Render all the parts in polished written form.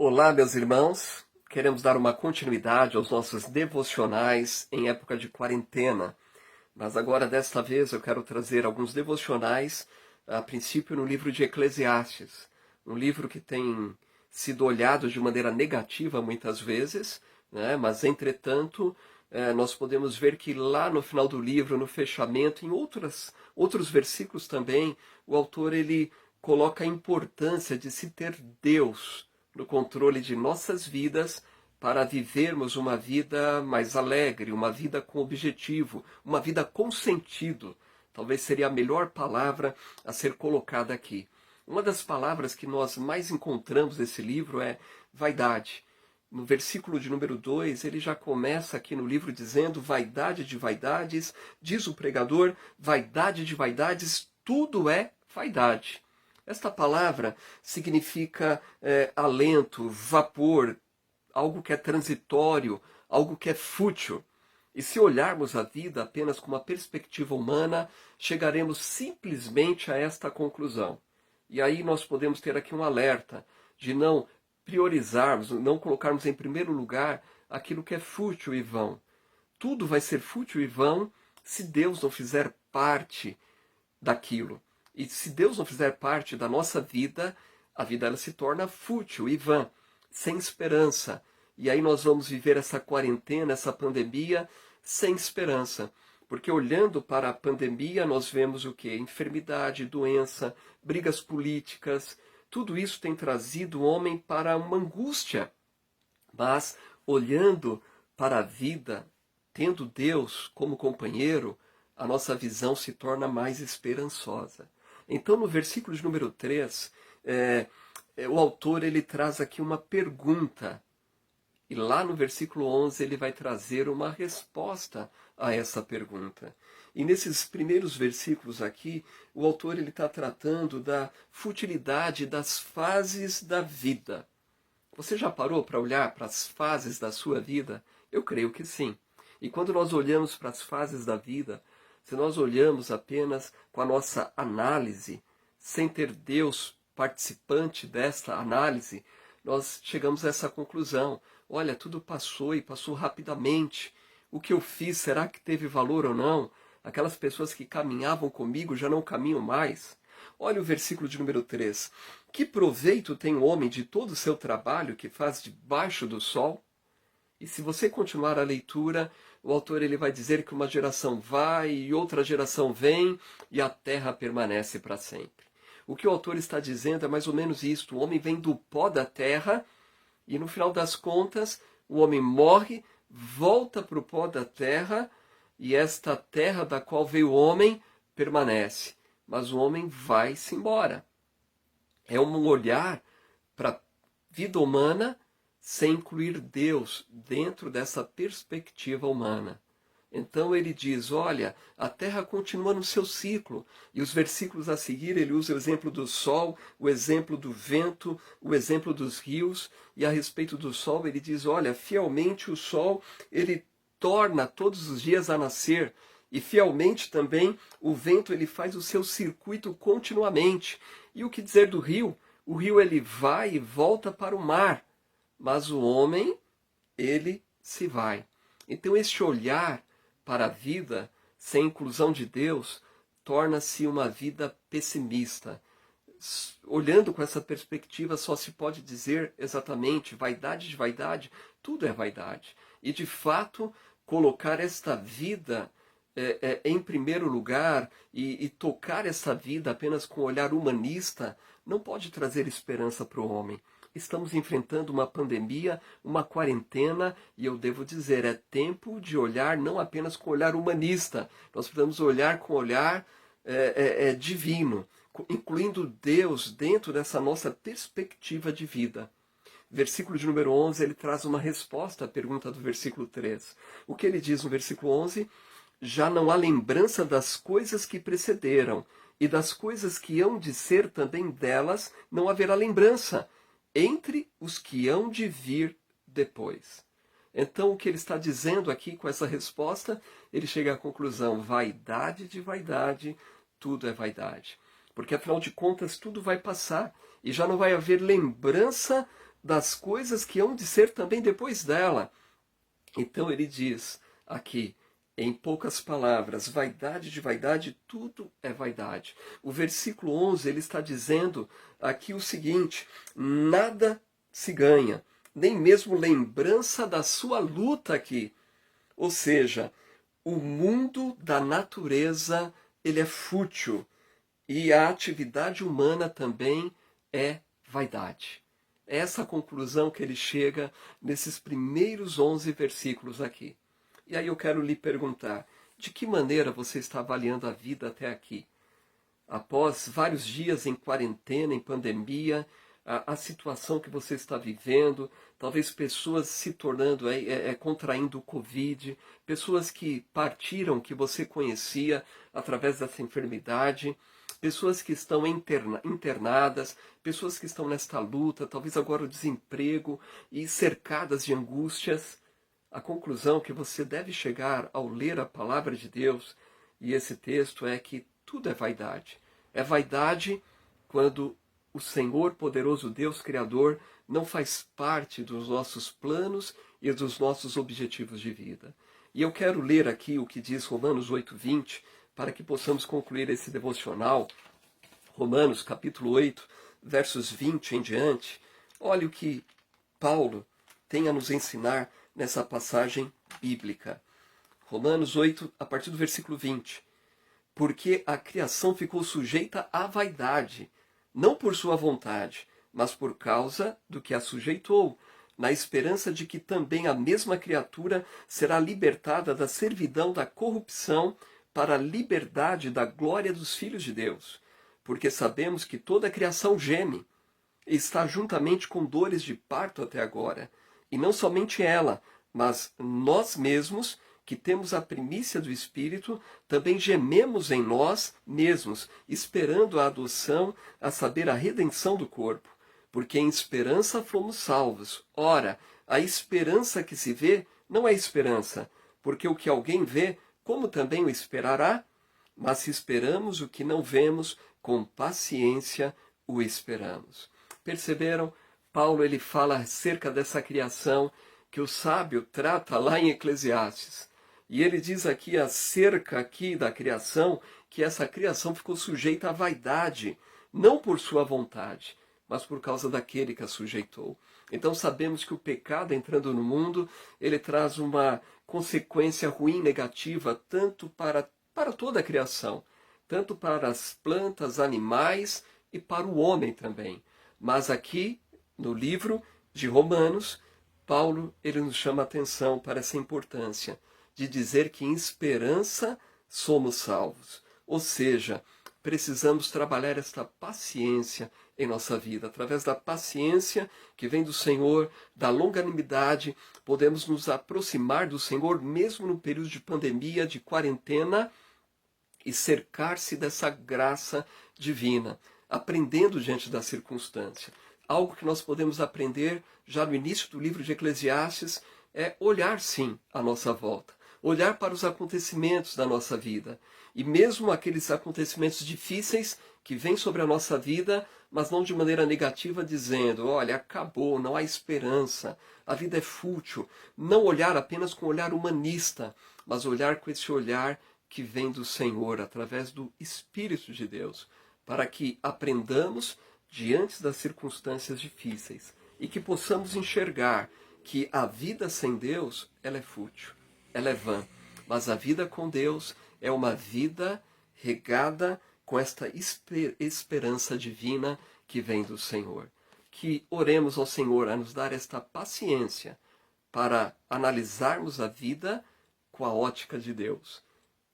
Olá, meus irmãos. Queremos dar uma continuidade aos nossos devocionais em época de quarentena. Mas agora, desta vez, eu quero trazer alguns devocionais, a princípio no livro de Eclesiastes. Um livro que tem sido olhado de maneira negativa muitas vezes, né? Mas, entretanto, nós podemos ver que lá no final do livro, no fechamento, em outros versículos também, o autor ele coloca a importância de se ter Deus no controle de nossas vidas para vivermos uma vida mais alegre, uma vida com objetivo, uma vida com sentido. Talvez seria a melhor palavra a ser colocada aqui. Uma das palavras que nós mais encontramos nesse livro é vaidade. No versículo de número 2, ele já começa aqui no livro dizendo: vaidade de vaidades, diz o pregador, vaidade de vaidades, tudo é vaidade. Esta palavra significa alento, vapor, algo que é transitório, algo que é fútil. E se olharmos a vida apenas com uma perspectiva humana, chegaremos simplesmente a esta conclusão. E aí nós podemos ter aqui um alerta de não priorizarmos, não colocarmos em primeiro lugar aquilo que é fútil e vão. Tudo vai ser fútil e vão se Deus não fizer parte daquilo. E se Deus não fizer parte da nossa vida, a vida ela se torna fútil e vã, sem esperança. E aí nós vamos viver essa quarentena, essa pandemia, sem esperança. Porque olhando para a pandemia, nós vemos o quê? Enfermidade, doença, brigas políticas. Tudo isso tem trazido o homem para uma angústia. Mas olhando para a vida, tendo Deus como companheiro, a nossa visão se torna mais esperançosa. Então, no versículo de número 3, o autor ele traz aqui uma pergunta. E lá no versículo 11 ele vai trazer uma resposta a essa pergunta. E nesses primeiros versículos aqui, o autor ele está tratando da futilidade das fases da vida. Você já parou para olhar para as fases da sua vida? Eu creio que sim. E quando nós olhamos para as fases da vida, se nós olhamos apenas com a nossa análise, sem ter Deus participante desta análise, nós chegamos a essa conclusão. Olha, tudo passou e passou rapidamente. O que eu fiz, será que teve valor ou não? Aquelas pessoas que caminhavam comigo já não caminham mais. Olha o versículo de número 3. Que proveito tem o homem de todo o seu trabalho que faz debaixo do sol? E se você continuar a leitura, o autor ele vai dizer que uma geração vai e outra geração vem e a terra permanece para sempre. O que o autor está dizendo é mais ou menos isto. O homem vem do pó da terra e no final das contas o homem morre, volta para o pó da terra e esta terra da qual veio o homem permanece. Mas o homem vai-se embora. É um olhar para a vida humana sem incluir Deus dentro dessa perspectiva humana. Então ele diz, olha, a terra continua no seu ciclo. E os versículos a seguir ele usa o exemplo do sol, o exemplo do vento, o exemplo dos rios. E a respeito do sol ele diz, olha, fielmente o sol ele torna todos os dias a nascer. E fielmente também o vento ele faz o seu circuito continuamente. E o que dizer do rio? O rio ele vai e volta para o mar. Mas o homem, ele se vai. Então este olhar para a vida, sem inclusão de Deus, torna-se uma vida pessimista. Olhando com essa perspectiva, só se pode dizer exatamente, vaidade de vaidade, tudo é vaidade. E de fato, colocar esta vida em primeiro lugar e tocar essa vida apenas com um olhar humanista, não pode trazer esperança para o homem. Estamos enfrentando uma pandemia, uma quarentena, e eu devo dizer, é tempo de olhar não apenas com olhar humanista, nós precisamos olhar com olhar divino, incluindo Deus dentro dessa nossa perspectiva de vida. Versículo de número 11, ele traz uma resposta à pergunta do versículo 3. O que ele diz no versículo 11? Já não há lembrança das coisas que precederam, e das coisas que hão de ser também delas não haverá lembrança entre os que hão de vir depois. Então, o que ele está dizendo aqui com essa resposta, ele chega à conclusão, vaidade de vaidade, tudo é vaidade. Porque, afinal de contas, tudo vai passar e já não vai haver lembrança das coisas que hão de ser também depois dela. Então ele diz aqui, em poucas palavras, vaidade de vaidade, tudo é vaidade. O versículo 11, ele está dizendo aqui o seguinte: nada se ganha, nem mesmo lembrança da sua luta aqui. Ou seja, o mundo da natureza, ele é fútil. E a atividade humana também é vaidade. É essa a conclusão que ele chega nesses primeiros 11 versículos aqui. E aí eu quero lhe perguntar, de que maneira você está avaliando a vida até aqui? Após vários dias em quarentena, em pandemia, a situação que você está vivendo, talvez pessoas se tornando, contraindo o Covid, pessoas que partiram, que você conhecia através dessa enfermidade, pessoas que estão internadas, pessoas que estão nesta luta, talvez agora o desemprego e cercadas de angústias. A conclusão que você deve chegar ao ler a palavra de Deus e esse texto é que tudo é vaidade. É vaidade quando o Senhor, poderoso Deus Criador, não faz parte dos nossos planos e dos nossos objetivos de vida. E eu quero ler aqui o que diz Romanos 8:20, para que possamos concluir esse devocional. Romanos capítulo 8, versos 20 em diante. Olha o que Paulo tem a nos ensinar nessa passagem bíblica. Romanos 8, a partir do versículo 20. Porque a criação ficou sujeita à vaidade, não por sua vontade, mas por causa do que a sujeitou, na esperança de que também a mesma criatura será libertada da servidão da corrupção para a liberdade da glória dos filhos de Deus. Porque sabemos que toda a criação geme e está juntamente com dores de parto até agora. E não somente ela, mas nós mesmos, que temos a primícia do Espírito, também gememos em nós mesmos, esperando a adoção, a saber, a redenção do corpo. Porque em esperança fomos salvos. Ora, a esperança que se vê não é esperança, porque o que alguém vê, como também o esperará? Mas se esperamos o que não vemos, com paciência o esperamos. Perceberam? Paulo ele fala acerca dessa criação que o sábio trata lá em Eclesiastes. E ele diz aqui acerca aqui da criação, que essa criação ficou sujeita à vaidade, não por sua vontade, mas por causa daquele que a sujeitou. Então sabemos que o pecado entrando no mundo, ele traz uma consequência ruim, negativa, tanto para toda a criação, tanto para as plantas, animais e para o homem também. Mas aqui, no livro de Romanos, Paulo ele nos chama a atenção para essa importância de dizer que em esperança somos salvos. Ou seja, precisamos trabalhar esta paciência em nossa vida. Através da paciência que vem do Senhor, da longanimidade, podemos nos aproximar do Senhor mesmo no período de pandemia, de quarentena, e cercar-se dessa graça divina, aprendendo diante da circunstância. Algo que nós podemos aprender já no início do livro de Eclesiastes é olhar sim à nossa volta, olhar para os acontecimentos da nossa vida. E mesmo aqueles acontecimentos difíceis que vêm sobre a nossa vida, mas não de maneira negativa, dizendo, olha, acabou, não há esperança, a vida é fútil. Não olhar apenas com um olhar humanista, mas olhar com esse olhar que vem do Senhor, através do Espírito de Deus, para que aprendamos diante das circunstâncias difíceis e que possamos enxergar que a vida sem Deus, ela é fútil, ela é vã, mas a vida com Deus é uma vida regada com esta esperança divina que vem do Senhor. Que oremos ao Senhor a nos dar esta paciência para analisarmos a vida com a ótica de Deus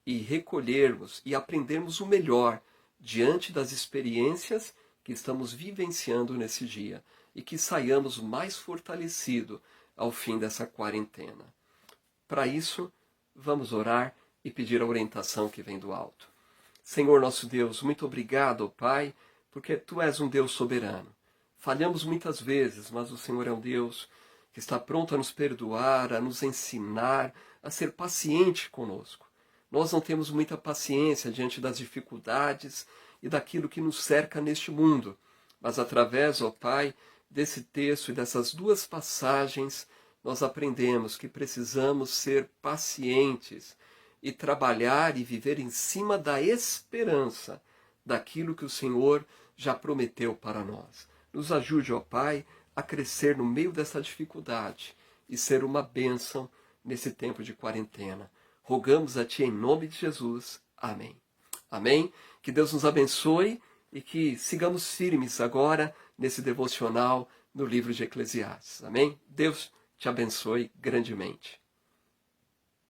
e recolhermos e aprendermos o melhor diante das experiências que estamos vivenciando nesse dia e que saiamos mais fortalecidos ao fim dessa quarentena. Para isso, vamos orar e pedir a orientação que vem do alto. Senhor nosso Deus, muito obrigado, Pai, porque Tu és um Deus soberano. Falhamos muitas vezes, mas o Senhor é um Deus que está pronto a nos perdoar, a nos ensinar, a ser paciente conosco. Nós não temos muita paciência diante das dificuldades e daquilo que nos cerca neste mundo, mas através, ó Pai, desse texto e dessas duas passagens, nós aprendemos que precisamos ser pacientes e trabalhar e viver em cima da esperança daquilo que o Senhor já prometeu para nós. Nos ajude, ó Pai, a crescer no meio dessa dificuldade e ser uma bênção nesse tempo de quarentena. Rogamos a Ti em nome de Jesus. Amém. Amém. Que Deus nos abençoe e que sigamos firmes agora nesse devocional no livro de Eclesiastes. Amém? Deus te abençoe grandemente.